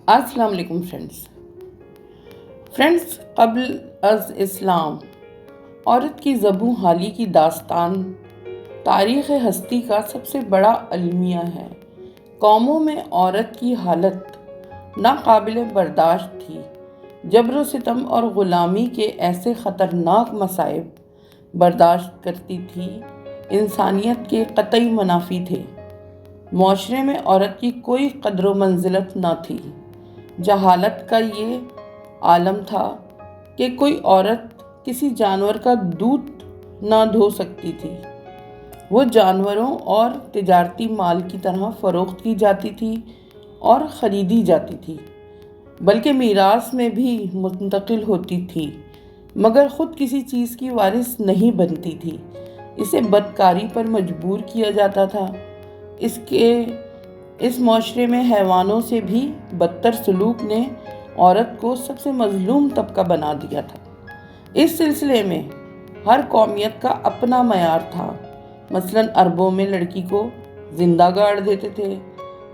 السلام علیکم فرینڈس، قبل از اسلام عورت کی زبوں حالی کی داستان تاریخ ہستی کا سب سے بڑا المیہ ہے۔ قوموں میں عورت کی حالت ناقابل برداشت تھی۔ جبر و ستم اور غلامی کے ایسے خطرناک مصائب برداشت کرتی تھی، انسانیت کے قطعی منافی تھے۔ معاشرے میں عورت کی کوئی قدر و منزلت نہ تھی۔ جہالت کا یہ عالم تھا کہ کوئی عورت کسی جانور کا دودھ نہ دھو سکتی تھی۔ وہ جانوروں اور تجارتی مال کی طرح فروخت کی جاتی تھی اور خریدی جاتی تھی، بلکہ میراث میں بھی منتقل ہوتی تھی، مگر خود کسی چیز کی وارث نہیں بنتی تھی۔ اسے بدکاری پر مجبور کیا جاتا تھا۔ اس معاشرے میں حیوانوں سے بھی بدتر سلوک نے عورت کو سب سے مظلوم طبقہ بنا دیا تھا۔ اس سلسلے میں ہر قومیت کا اپنا معیار تھا۔ مثلاً عربوں میں لڑکی کو زندہ گاڑ دیتے تھے۔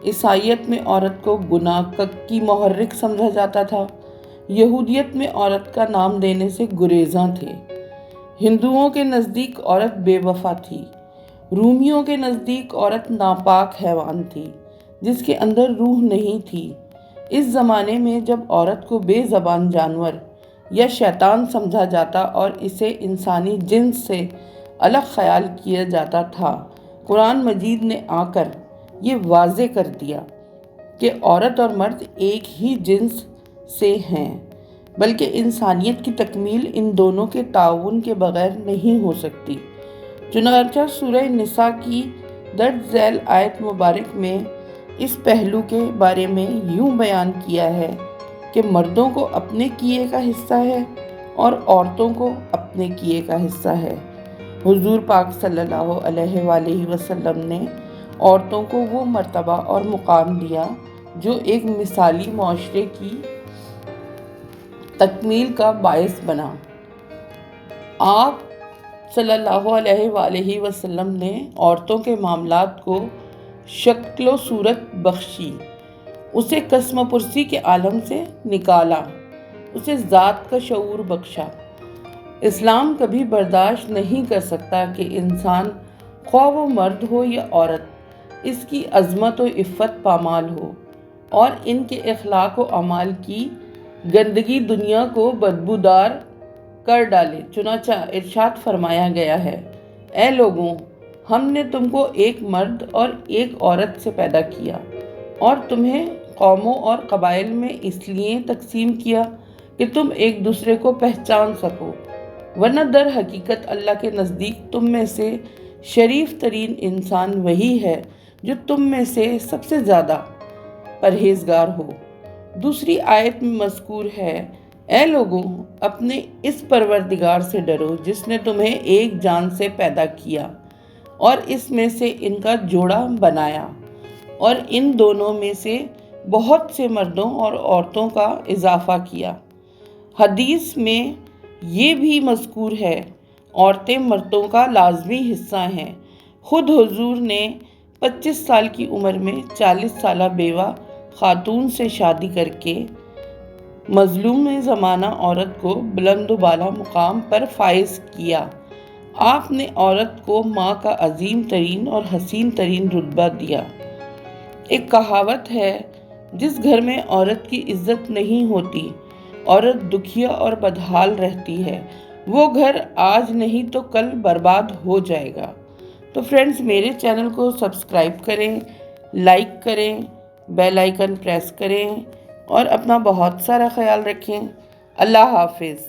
عیسائیت میں عورت کو گناہ کی محرک سمجھا جاتا تھا۔ یہودیت میں عورت کا نام دینے سے گریزاں تھے۔ ہندوؤں کے نزدیک عورت بے وفا تھی۔ رومیوں کے نزدیک عورت ناپاک حیوان تھی جس کے اندر روح نہیں تھی۔ اس زمانے میں جب عورت کو بے زبان جانور یا شیطان سمجھا جاتا اور اسے انسانی جنس سے الگ خیال کیا جاتا تھا، قرآن مجید نے آ کر یہ واضح کر دیا کہ عورت اور مرد ایک ہی جنس سے ہیں، بلکہ انسانیت کی تکمیل ان دونوں کے تعاون کے بغیر نہیں ہو سکتی۔ چنانچہ سورہ نساء کی درج ذیل آیت مبارک میں اس پہلو کے بارے میں یوں بیان کیا ہے کہ مردوں کو اپنے کیے کا حصہ ہے اور عورتوں کو اپنے کیے کا حصہ ہے۔ حضور پاک صلی اللہ علیہ وآلہ وسلم نے عورتوں کو وہ مرتبہ اور مقام دیا جو ایک مثالی معاشرے کی تکمیل کا باعث بنا۔ آپ صلی اللہ علیہ وآلہ وسلم نے عورتوں کے معاملات کو شکل و صورت بخشی، اسے قسم پرسی کے عالم سے نکالا، اسے ذات کا شعور بخشا۔ اسلام کبھی برداشت نہیں کر سکتا کہ انسان، خواہ وہ مرد ہو یا عورت، اس کی عظمت و عفت پامال ہو اور ان کے اخلاق و اعمال کی گندگی دنیا کو بدبودار کر ڈالے۔ چنانچہ ارشاد فرمایا گیا ہے، اے لوگوں، ہم نے تم کو ایک مرد اور ایک عورت سے پیدا کیا اور تمہیں قوموں اور قبائل میں اس لیے تقسیم کیا کہ تم ایک دوسرے کو پہچان سکو، ورنہ در حقیقت اللہ کے نزدیک تم میں سے شریف ترین انسان وہی ہے جو تم میں سے سب سے زیادہ پرہیزگار ہو۔ دوسری آیت میں مذکور ہے، اے لوگوں، اپنے اس پروردگار سے ڈرو جس نے تمہیں ایک جان سے پیدا کیا اور اس میں سے ان کا جوڑا بنایا، اور ان دونوں میں سے بہت سے مردوں اور عورتوں کا اضافہ کیا۔ حدیث میں یہ بھی مذکور ہے، عورتیں مردوں کا لازمی حصہ ہیں۔ خود حضور نے 25 سال کی عمر میں 40 سالہ بیوہ خاتون سے شادی کر کے مظلوم زمانہ عورت کو بلند و بالا مقام پر فائز کیا۔ آپ نے عورت کو ماں کا عظیم ترین اور حسین ترین رتبہ دیا۔ ایک کہاوت ہے، جس گھر میں عورت کی عزت نہیں ہوتی، عورت دکھیا اور بدحال رہتی ہے، وہ گھر آج نہیں تو کل برباد ہو جائے گا۔ تو فرینڈز، میرے چینل کو سبسکرائب کریں، لائک کریں، بیل آئیکن پریس کریں اور اپنا بہت سارا خیال رکھیں۔ اللہ حافظ۔